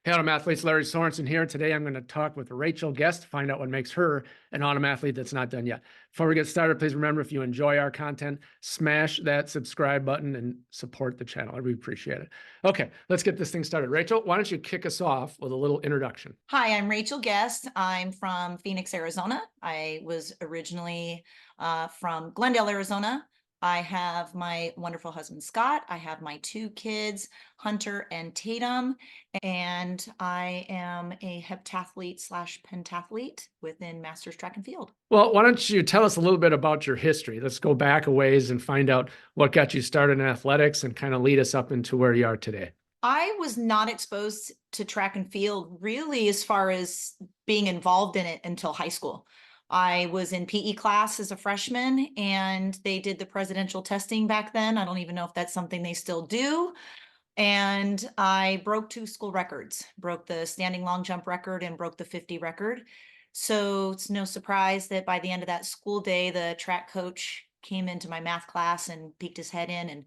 Hey, Autumn Athletes, Larry Sorensen here. Today I'm going to talk with Rachel Guest to find out what makes her an Autumn Athlete that's not done yet. Before we get started, please remember, if you enjoy our content, smash that subscribe button and support the channel. I really appreciate it. Okay, let's get this thing started. Rachel, why don't you kick us off with a little introduction? Hi, I'm Rachel Guest. I'm from Phoenix, Arizona. I was originally from Glendale, Arizona. I have my wonderful husband, Scott. I have my two kids, Hunter and Tatum, and I am a heptathlete slash pentathlete within Masters Track and Field. Well, why don't you tell us a little bit about your history? Let's go back a ways and find out what got you started in athletics and kind of lead us up into where you are today. I was not exposed to track and field really as far as being involved in it until high school. I was in PE class as a freshman and they did the presidential testing back then. I don't even know if that's something they still do. And I broke two school records, broke the standing long jump record and broke the 50 record. So it's no surprise that by the end of that school day, the track coach came into my math class and peeked his head in and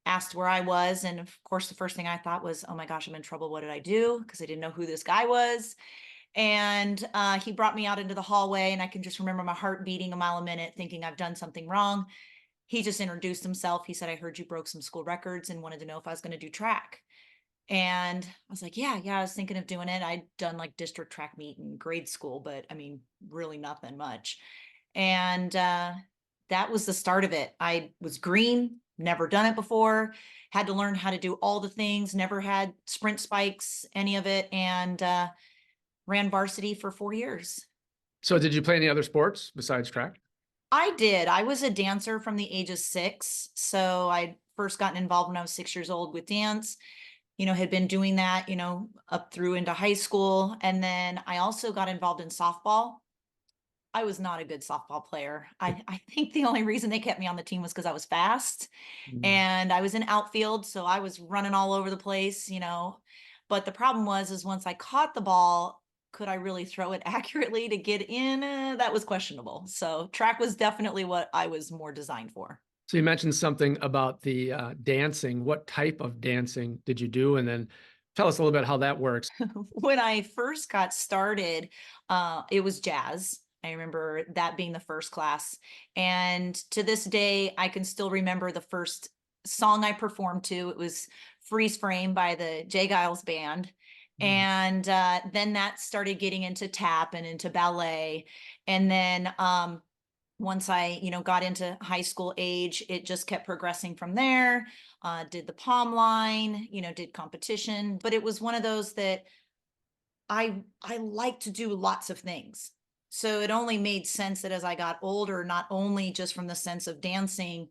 asked where I was. And of course, the first thing I thought was, oh my gosh, I'm in trouble. What did I do? Because I didn't know who this guy was. And he brought me out into the hallway, and I can just remember my heart beating a mile a minute, thinking I've done something wrong. He just introduced himself. He said, I heard you broke some school records and wanted to know if I was going to do track. And I was like, yeah, I was thinking of doing it. I'd done like district track meet in grade school, but I mean, really nothing much. And that was the start of it. I was green, never done it before, had to learn how to do all the things, never had sprint spikes, any of it, and ran varsity for 4 years. So, did you play any other sports besides track? I did. I was a dancer from the age of 6. So I first gotten involved when I was 6 years old with dance, had been doing that, up through into high school. And then I also got involved in softball. I was not a good softball player. I think the only reason they kept me on the team was because I was fast Mm. and I was in outfield. So I was running all over the place. But the problem is once I caught the ball, could I really throw it accurately to get in? That was questionable. So track was definitely what I was more designed for. So you mentioned something about the dancing. What type of dancing did you do? And then tell us a little bit how that works. When I first got started, it was jazz. I remember that being the first class. And to this day, I can still remember the first song I performed to. It was Freeze Frame by the Jay Giles Band. Mm. And then that started getting into tap and into ballet. And then once I, got into high school age, it just kept progressing from there. Did the palm line, did competition, but it was one of those that I like to do lots of things. So it only made sense that as I got older, not only just from the sense of dancing,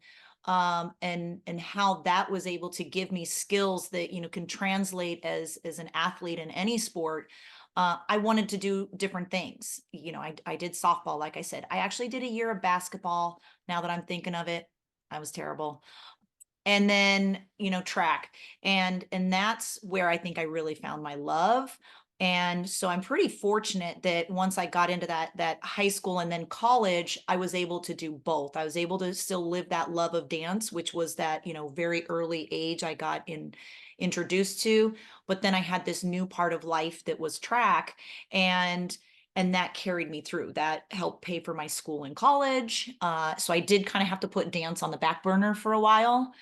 and how that was able to give me skills that can translate as an athlete in any sport. I wanted to do different things. I did softball, like I said. I actually did a year of basketball. Now that I'm thinking of it, I was terrible. And then track, and that's where I think I really found my love. And so I'm pretty fortunate that once I got into that high school and then college, I was able to do both. I was able to still live that love of dance, which was that very early age I got introduced to, but then I had this new part of life that was track. And that carried me through. That helped pay for my school and college. So I did kind of have to put dance on the back burner for a while.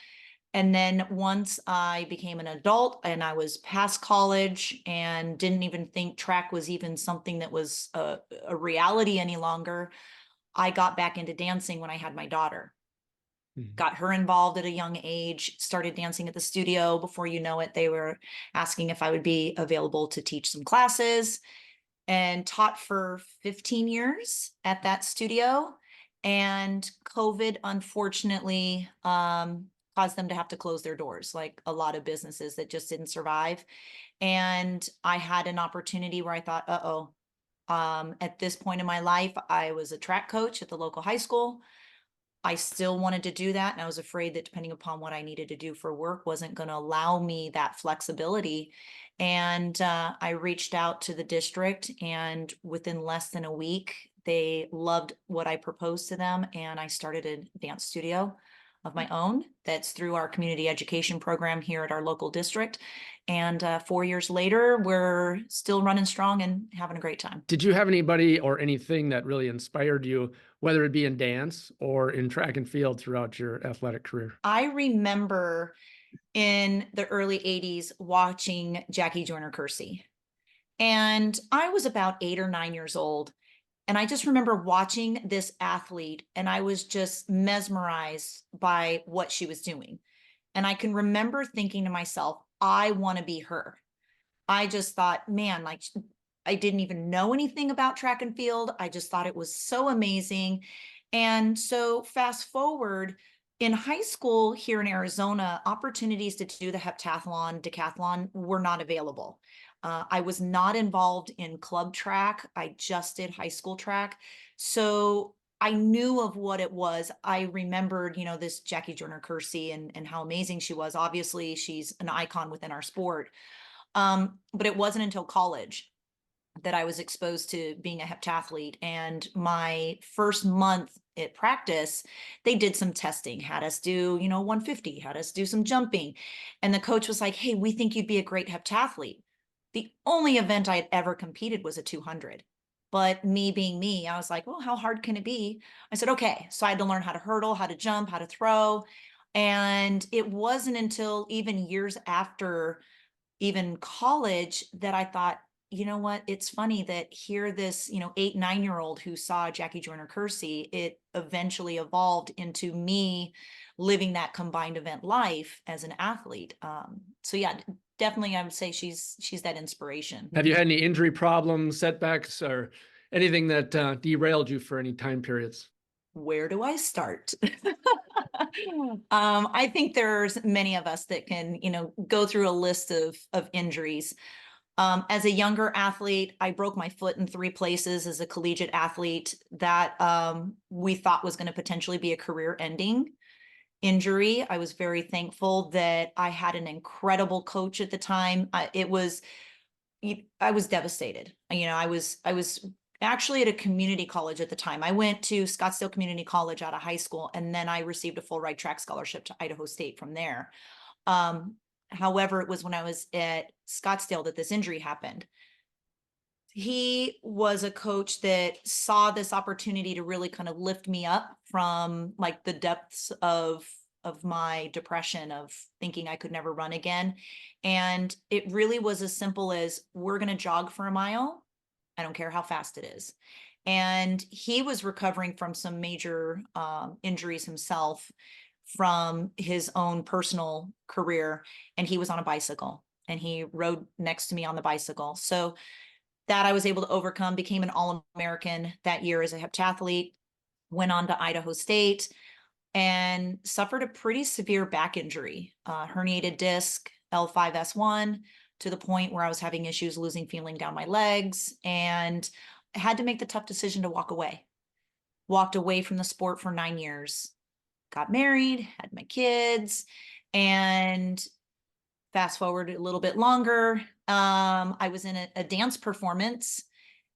And then once I became an adult and I was past college and didn't even think track was even something that was a reality any longer, I got back into dancing when I had my daughter. Mhm. Got her involved at a young age, started dancing at the studio. Before you know it, they were asking if I would be available to teach some classes, and taught for 15 years at that studio. And COVID, unfortunately, caused them to have to close their doors, like a lot of businesses that just didn't survive. And I had an opportunity where I thought, uh-oh, at this point in my life, I was a track coach at the local high school. I still wanted to do that. And I was afraid that depending upon what I needed to do for work wasn't going to allow me that flexibility. And I reached out to the district, and within less than a week, they loved what I proposed to them. And I started a dance studio. of my own. That's through our community education program here at our local district. And 4 years later, we're still running strong and having a great time. Did you have anybody or anything that really inspired you, whether it be in dance or in track and field throughout your athletic career? I remember in the early 80s watching Jackie Joyner Kersee. And I was about 8 or 9 years old. And I just remember watching this athlete and I was just mesmerized by what she was doing. And I can remember thinking to myself, I want to be her. I just thought, man, like I didn't even know anything about track and field. I just thought it was so amazing. And so fast forward in high school here in Arizona, opportunities to do the heptathlon, decathlon were not available. I was not involved in club track. I just did high school track. So I knew of what it was. I remembered, this Jackie Joyner Kersee and how amazing she was. Obviously, she's an icon within our sport. But it wasn't until college that I was exposed to being a heptathlete. And my first month at practice, they did some testing, had us do, 150, had us do some jumping. And the coach was like, hey, we think you'd be a great heptathlete. The only event I had ever competed was a 200. But me being me, I was like, well, how hard can it be? I said, okay. So I had to learn how to hurdle, how to jump, how to throw. And it wasn't until even years after even college that I thought, you know what, it's funny that here this, 8, 9-year-old who saw Jackie Joyner Kersee, it eventually evolved into me living that combined event life as an athlete. So yeah, definitely I would say she's that inspiration. Have you had any injury problems, setbacks, or anything that derailed you for any time periods? Where do I start? I think there's many of us that can, go through a list of injuries. As a younger athlete, I broke my foot in 3 places as a collegiate athlete that we thought was going to potentially be a career-ending injury. I was very thankful that I had an incredible coach at the time. I was devastated. I was actually at a community college at the time. I went to Scottsdale Community College out of high school, and then I received a full ride track scholarship to Idaho State from there. However, it was when I was at Scottsdale that this injury happened. He was a coach that saw this opportunity to really kind of lift me up from like the depths of my depression of thinking I could never run again. And it really was as simple as, we're going to jog for a mile. I don't care how fast it is. And he was recovering from some major injuries himself from his own personal career. And he was on a bicycle and he rode next to me on the bicycle. So that I was able to overcome, became an All-American that year as a heptathlete, went on to Idaho State and suffered a pretty severe back injury, herniated disc, L5S1, to the point where I was having issues losing feeling down my legs and had to make the tough decision to walk away. Walked away from the sport for 9 years, got married, had my kids, and fast forward a little bit longer, I was in a dance performance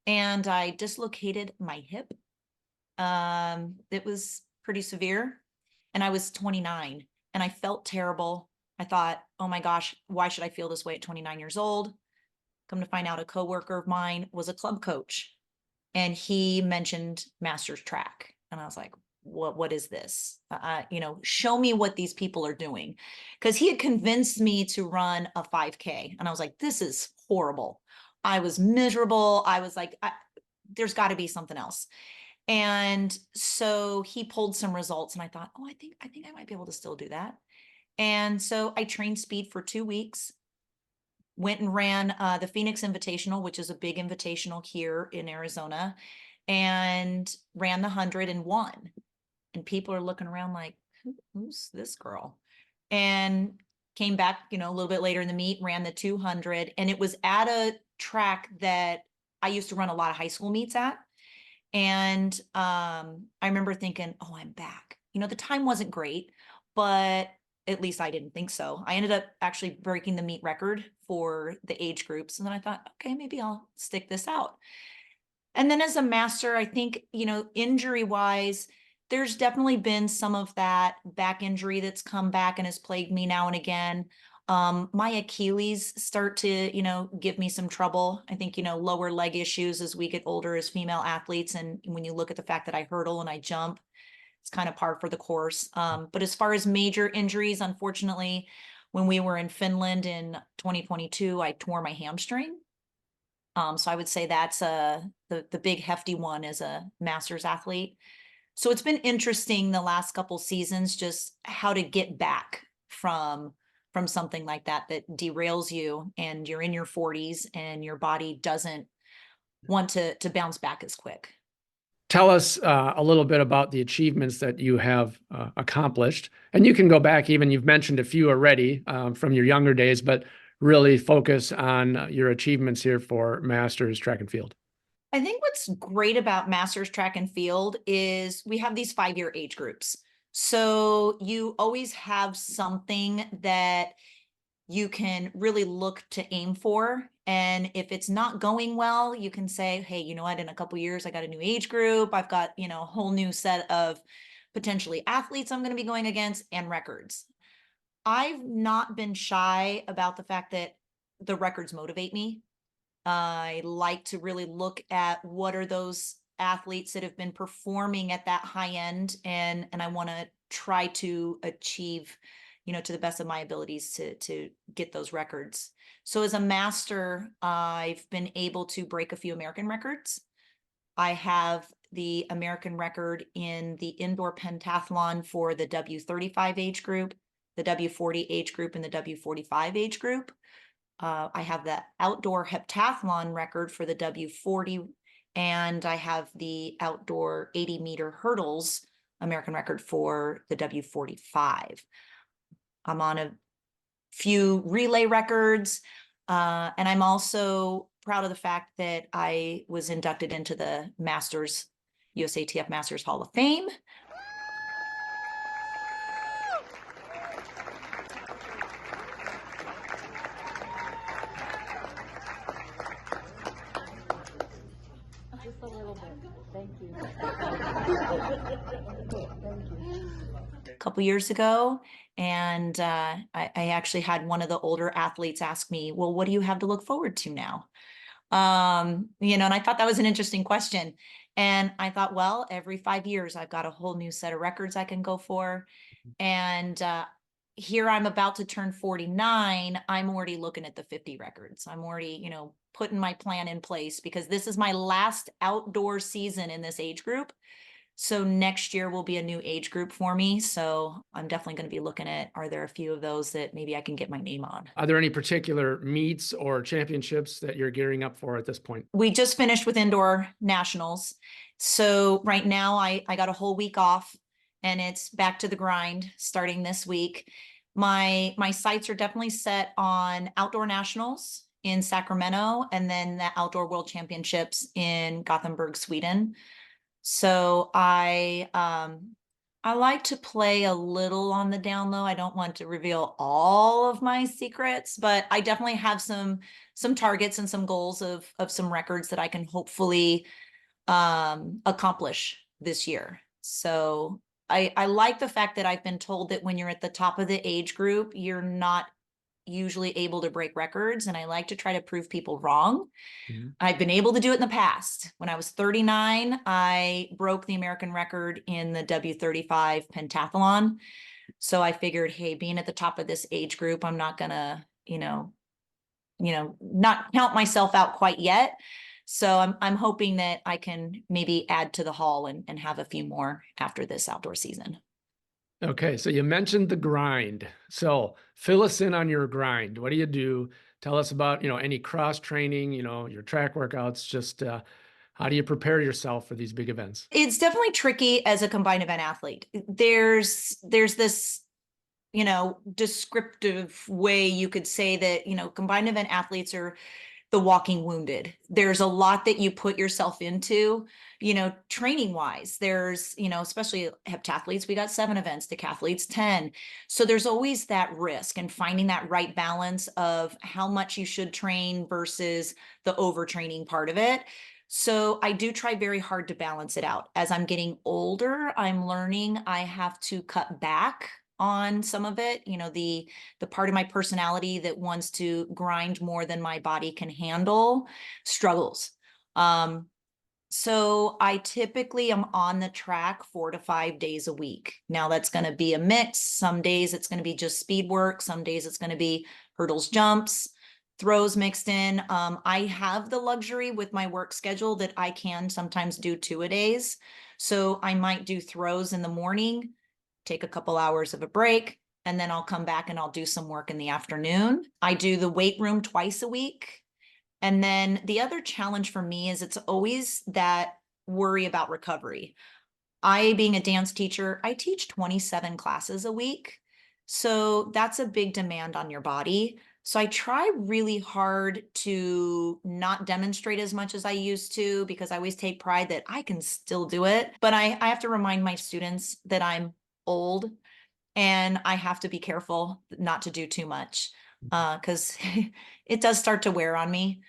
and I dislocated my hip. It was pretty severe and I was 29 and I felt terrible. I thought, oh my gosh, why should I feel this way at 29 years old? Come to find out, a coworker of mine was a club coach and he mentioned Masters Track. And I was like, what is this? Show me what these people are doing. Because he had convinced me to run a 5K. And I was like, this is horrible. I was miserable. I was like, there's got to be something else. And so he pulled some results and I thought, oh, I think I might be able to still do that. And so I trained speed for 2 weeks, went and ran the Phoenix Invitational, which is a big invitational here in Arizona, and ran the 100 and won. And people are looking around like, who's this girl? And came back, a little bit later in the meet, ran the 200. And it was at a track that I used to run a lot of high school meets at. And I remember thinking, oh, I'm back. The time wasn't great, but at least I didn't think so. I ended up actually breaking the meet record for the age groups. And then I thought, okay, maybe I'll stick this out. And then as a master, I think, injury wise, there's definitely been some of that back injury that's come back and has plagued me now and again. My Achilles start to, give me some trouble. I think, lower leg issues as we get older as female athletes. And when you look at the fact that I hurdle and I jump, it's kind of par for the course. But as far as major injuries, unfortunately, when we were in Finland in 2022, I tore my hamstring. So I would say that's the big hefty one as a master's athlete. So it's been interesting the last couple seasons, just how to get back from something like that derails you, and you're in your 40s and your body doesn't want to bounce back as quick. Tell us a little bit about the achievements that you have accomplished. And you can go back, even you've mentioned a few already from your younger days, but really focus on your achievements here for Masters track and field. I think what's great about Masters track and field is we have these 5-year age groups. So you always have something that you can really look to aim for. And if it's not going well, you can say, hey, you know what, in a couple years, I got a new age group. I've got, a whole new set of potentially athletes I'm going to be going against and records. I've not been shy about the fact that the records motivate me. I like to really look at what are those athletes that have been performing at that high end, and I want to try to achieve, to the best of my abilities to get those records. So as a master, I've been able to break a few American records. I have the American record in the indoor pentathlon for the W35 age group, the W40 age group, and the W45 age group. I have the outdoor heptathlon record for the W40, and I have the outdoor 80-meter hurdles American record for the W45. I'm on a few relay records, and I'm also proud of the fact that I was inducted into the USATF Masters Hall of Fame. Just a little bit. Thank you. A couple years ago, and I actually had one of the older athletes ask me, well, what do you have to look forward to now? And I thought that was an interesting question. And I thought, well, every 5 years, I've got a whole new set of records I can go for. And here I'm about to turn 49. I'm already looking at the 50 records. I'm already, putting my plan in place, because this is my last outdoor season in this age group. So next year will be a new age group for me. So I'm definitely going to be looking at, are there a few of those that maybe I can get my name on? Are there any particular meets or championships that you're gearing up for at this point? We just finished with indoor nationals. So right now I got a whole week off, and it's back to the grind starting this week. My sights are definitely set on outdoor nationals in Sacramento, and then the outdoor world championships in Gothenburg, Sweden. So I like to play a little on the down low. I don't want to reveal all of my secrets, but I definitely have some targets and some goals of some records that I can hopefully accomplish this year. So I like the fact that I've been told that when you're at the top of the age group, you're not usually able to break records, and I like to try to prove people wrong. Mm-hmm. I've been able to do it in the past. When I was 39, I broke the American record in the W35 pentathlon. So I figured, hey, being at the top of this age group, I'm not gonna, not count myself out quite yet. So I'm hoping that I can maybe add to the haul and have a few more after this outdoor season. Okay, so you mentioned the grind. So fill us in on your grind. What do you do? Tell us about, any cross training, your track workouts, just how do you prepare yourself for these big events? It's definitely tricky as a combined event athlete. There's this, descriptive way you could say that, combined event athletes are the walking wounded. There's a lot that you put yourself into, training wise. There's, especially heptathletes, we got 7 events, decathletes, 10. So there's always that risk, and finding that right balance of how much you should train versus the overtraining part of it. So I do try very hard to balance it out. As I'm getting older, I'm learning I have to cut back on some of it. You know, the part of my personality that wants to grind more than my body can handle struggles. Um, so I typically am on the track 4 to 5 days a week. Now that's going to be a mix. Some days it's going to be just speed work. Some days it's going to be hurdles, jumps, throws mixed in. I have the luxury with my work schedule that I can sometimes do 2-a-days. So I might do throws in the morning, take a couple hours of a break, and then I'll come back and I'll do some work in the afternoon. I do the weight room twice a week. And then the other challenge for me is it's always that worry about recovery. I, being a dance teacher, I teach 27 classes a week. So that's a big demand on your body. So I try really hard to not demonstrate as much as I used to, because I always take pride that I can still do it. But I have to remind my students that I'm old and I have to be careful not to do too much, because it does start to wear on me.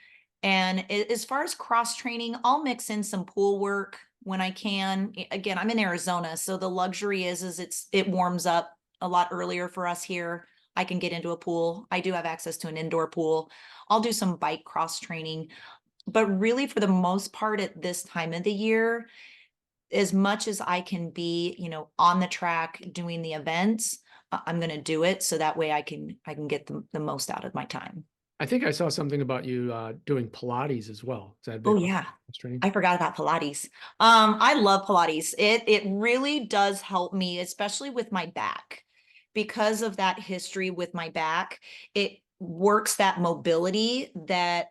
And as far as cross training, I'll mix in some pool work when I can. Again, I'm in Arizona, so the luxury is it warms up a lot earlier for us here. I can get into a pool. I do have access to an indoor pool. I'll do some bike cross training, but really for the most part at this time of the year, as much as I can be, you know, on the track doing the events, I'm going to do it so that way I can get the most out of my time. I think I saw something about you doing Pilates as well. Is that a big Oh part of yeah. cross training? I forgot about Pilates. I love Pilates. It really does help me, especially with my back. Because of that history with my back, it works that mobility that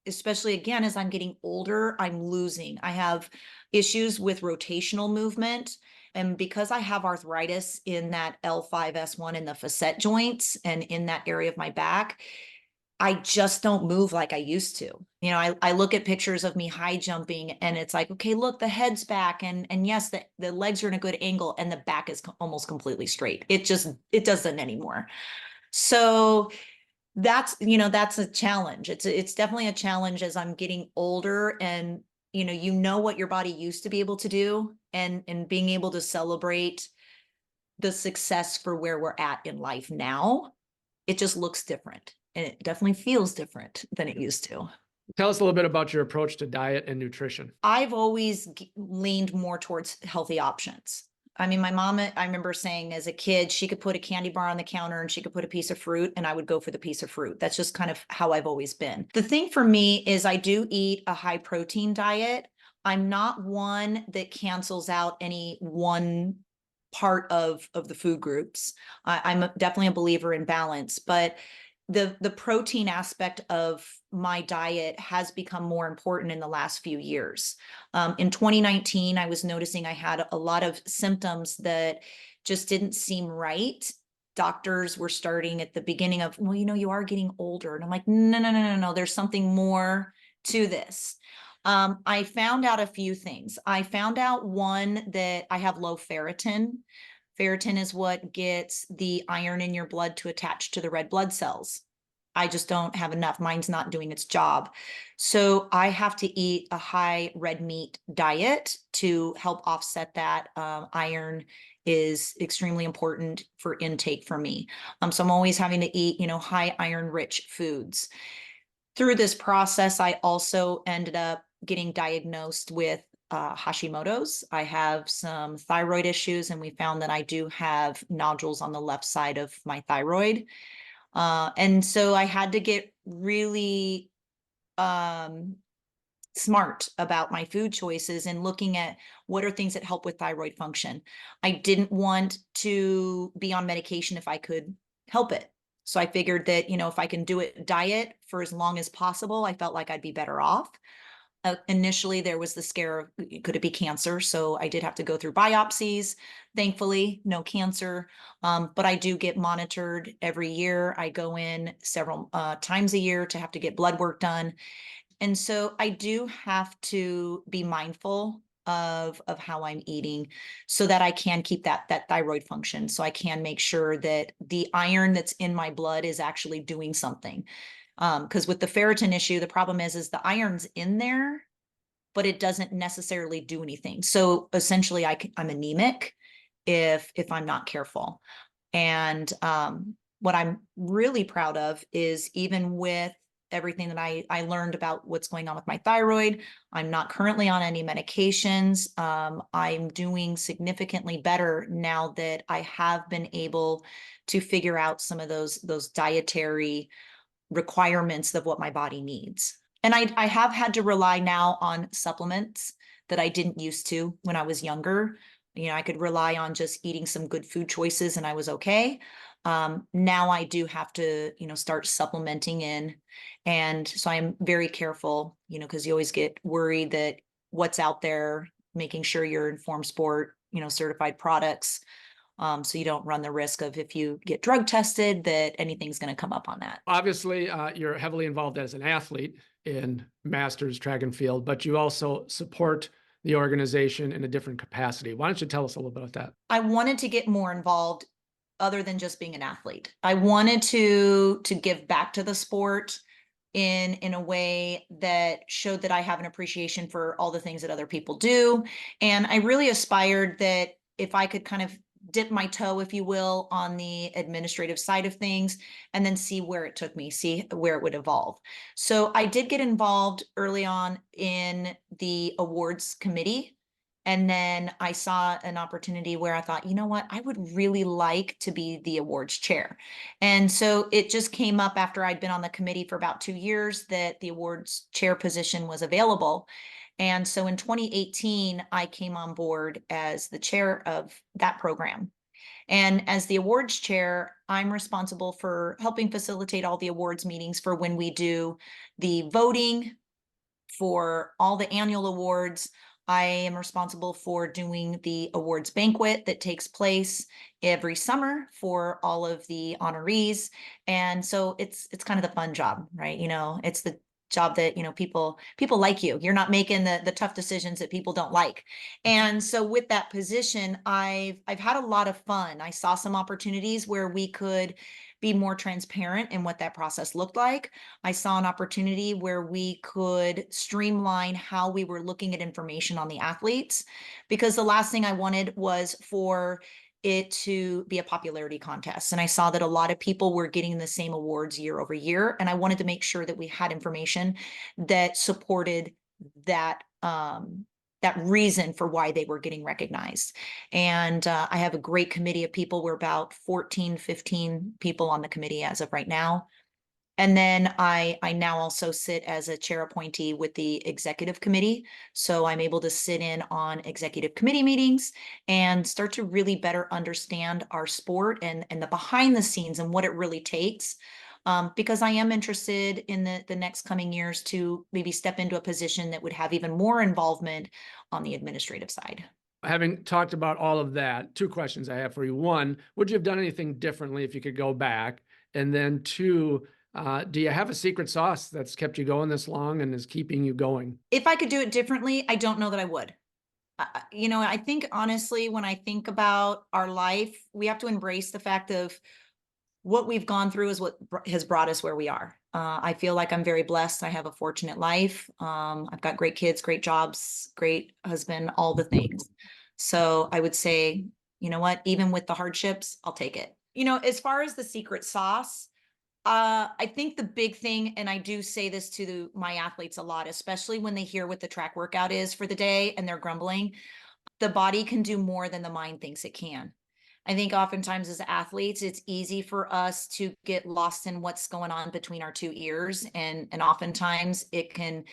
especially again, as I'm getting older, I'm losing. I have issues with rotational movement. And because I have arthritis in that L5S1 in the facet joints and in that area of my back, I just don't move like I used to. You know, I look at pictures of me high jumping and it's like, okay, look, the head's back. And yes, the legs are in a good angle and the back is almost completely straight. It doesn't anymore. So that's, you know, that's a challenge. It's definitely a challenge as I'm getting older and, you know what your body used to be able to do and being able to celebrate the success for where we're at in life now. It just looks different and it definitely feels different than it used to. Tell us a little bit about your approach to diet and nutrition. I've always leaned more towards healthy options. I mean, my mom, I remember saying as a kid, she could put a candy bar on the counter and she could put a piece of fruit and I would go for the piece of fruit. That's just kind of how I've always been. The thing for me is I do eat a high protein diet. I'm not one that cancels out any one part of the food groups. I'm definitely a believer in balance, but the protein aspect of my diet has become more important in the last few years. In 2019, I was noticing I had a lot of symptoms that just didn't seem right. Doctors were starting at the beginning of, well, you know, you are getting older. And I'm like, no, no, no, no, no. There's something more to this. I found out a few things. I found out one, that I have low ferritin. Ferritin is what gets the iron in your blood to attach to the red blood cells. I just don't have enough. Mine's not doing its job. So I have to eat a high red meat diet to help offset that. Iron is extremely important for intake for me. So I'm always having to eat, high iron rich foods. Through this process, I also ended up getting diagnosed with Hashimoto's. I have some thyroid issues, and we found that I do have nodules on the left side of my thyroid. And so I had to get really smart about my food choices and looking at what are things that help with thyroid function. I didn't want to be on medication if I could help it. So I figured that, if I can do it diet for as long as possible, I felt like I'd be better off. Initially, there was the scare of, could it be cancer? So I did have to go through biopsies. Thankfully, no cancer, but I do get monitored every year. I go in several times a year to have to get blood work done. And so I do have to be mindful of how I'm eating so that I can keep that thyroid function. So I can make sure that the iron that's in my blood is actually doing something. Because with the ferritin issue, the problem is the iron's in there, but it doesn't necessarily do anything. So essentially I'm anemic if I'm not careful. And what I'm really proud of is, even with everything that I learned about what's going on with my thyroid, I'm not currently on any medications. I'm doing significantly better now that I have been able to figure out some of those dietary requirements of what my body needs. And I have had to rely now on supplements that I didn't used to when I was younger. You know, I could rely on just eating some good food choices and I was okay. Now I do have to, start supplementing in. And so I'm very careful, because you always get worried that what's out there, making sure you're informed sport, certified products. So you don't run the risk of, if you get drug tested, that anything's going to come up on that. Obviously, you're heavily involved as an athlete in masters track and field, but you also support the organization in a different capacity. Why don't you tell us a little bit about that? I wanted to get more involved other than just being an athlete. I wanted to give back to the sport in a way that showed that I have an appreciation for all the things that other people do. And I really aspired that if I could kind of dip my toe, if you will, on the administrative side of things, and then see where it took me, see where it would evolve. So I did get involved early on in the awards committee. And then I saw an opportunity where I thought, you know what, I would really like to be the awards chair. And so it just came up after I'd been on the committee for about 2 years that the awards chair position was available. And so in 2018, I came on board as the chair of that program. And as the awards chair, I'm responsible for helping facilitate all the awards meetings for when we do the voting for all the annual awards. I am responsible for doing the awards banquet that takes place every summer for all of the honorees. And so it's kind of the fun job, right? It's the job that, people like you. You're not making the tough decisions that people don't like. And so with that position, I've had a lot of fun. I saw some opportunities where we could be more transparent in what that process looked like. I saw an opportunity where we could streamline how we were looking at information on the athletes, because the last thing I wanted was for it to be a popularity contest. And I saw that a lot of people were getting the same awards year over year. And I wanted to make sure that we had information that supported that, that reason for why they were getting recognized. And I have a great committee of people. We're about 14, 15 people on the committee as of right now. And then I now also sit as a chair appointee with the executive committee. So I'm able to sit in on executive committee meetings and start to really better understand our sport and the behind the scenes and what it really takes. Because I am interested in the next coming years to maybe step into a position that would have even more involvement on the administrative side. Having talked about all of that, 2 questions I have for you. 1, would you have done anything differently if you could go back? And then 2, do you have a secret sauce that's kept you going this long and is keeping you going? If I could do it differently, I don't know that I would. I think honestly, when I think about our life, we have to embrace the fact of what we've gone through is what has brought us where we are. I feel like I'm very blessed. I have a fortunate life. I've got great kids, great jobs, great husband, all the things. So I would say, you know what, even with the hardships, I'll take it. As far as the secret sauce, I think the big thing, and I do say this to my athletes a lot, especially when they hear what the track workout is for the day and they're grumbling, the body can do more than the mind thinks it can. I think oftentimes as athletes, it's easy for us to get lost in what's going on between our 2 ears. And oftentimes it can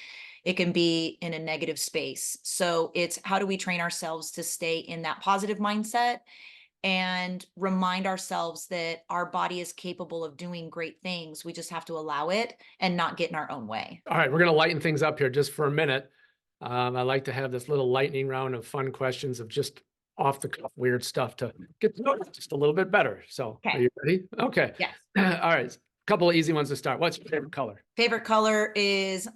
be in a negative space. So it's, how do we train ourselves to stay in that positive mindset and remind ourselves that our body is capable of doing great things. We just have to allow it and not get in our own way. All right, we're going to lighten things up here just for a minute. I like to have this little lightning round of fun questions of just off the cuff weird stuff to get to know you just a little bit better. So Okay. are you ready? Okay. Yes. All right. Couple of easy ones to start. What's your favorite color? Favorite color is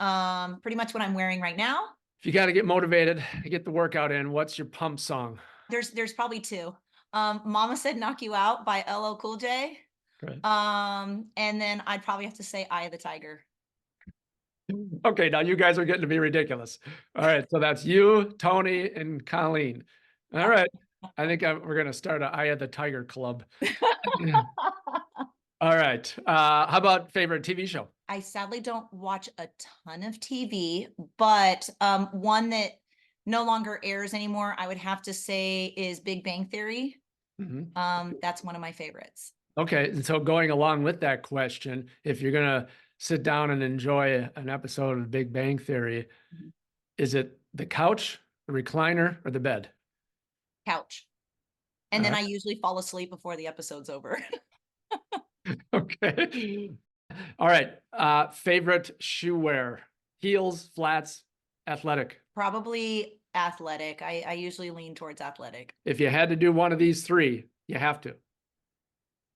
pretty much what I'm wearing right now. If you got to get motivated, get the workout in, what's your pump song? There's probably 2. Mama Said Knock You Out by LL Cool J. Great. And then I'd probably have to say Eye of the Tiger. Okay, now you guys are getting to be ridiculous. All right, so that's you, Tony, and Colleen. All right, I think we're gonna start a Eye of the Tiger Club. All right, how about favorite TV show? I sadly don't watch a ton of TV, but one that no longer airs anymore, I would have to say is Big Bang Theory. Mhm. That's one of my favorites. Okay, and so going along with that question, if you're gonna sit down and enjoy an episode of Big Bang Theory, Mhm. is it the couch, the recliner, or the bed? Couch. And then All I usually fall asleep before the episode's over. Okay. All right. Favorite shoe wear? Heels, flats, athletic. Probably athletic. I usually lean towards athletic. If you had to do one of these three, you have to.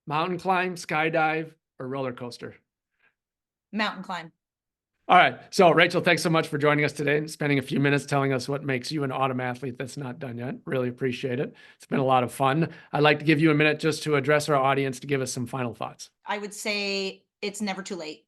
Mountain climb, skydive, or roller coaster. Mountain climb. All right. So, Rachel, thanks so much for joining us today and spending a few minutes telling us what makes you an autumn athlete that's not done yet. Really appreciate it. It's been a lot of fun. I'd like to give you a minute just to address our audience to give us some final thoughts. I would say it's never too late.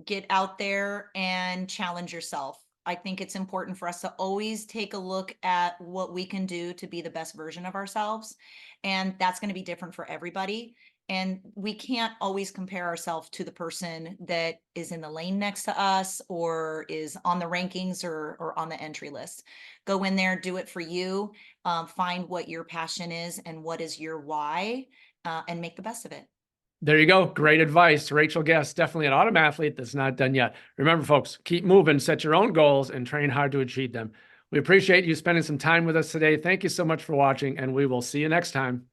Get out there and challenge yourself. I think it's important for us to always take a look at what we can do to be the best version of ourselves. And that's going to be different for everybody. And we can't always compare ourselves to the person that is in the lane next to us or is on the rankings or on the entry list. Go in there, do it for you, find what your passion is and what is your why, and make the best of it. There you go. Great advice. Rachel Guest, definitely an autumn athlete that's not done yet. Remember, folks, keep moving, set your own goals, and train hard to achieve them. We appreciate you spending some time with us today. Thank you so much for watching, and we will see you next time.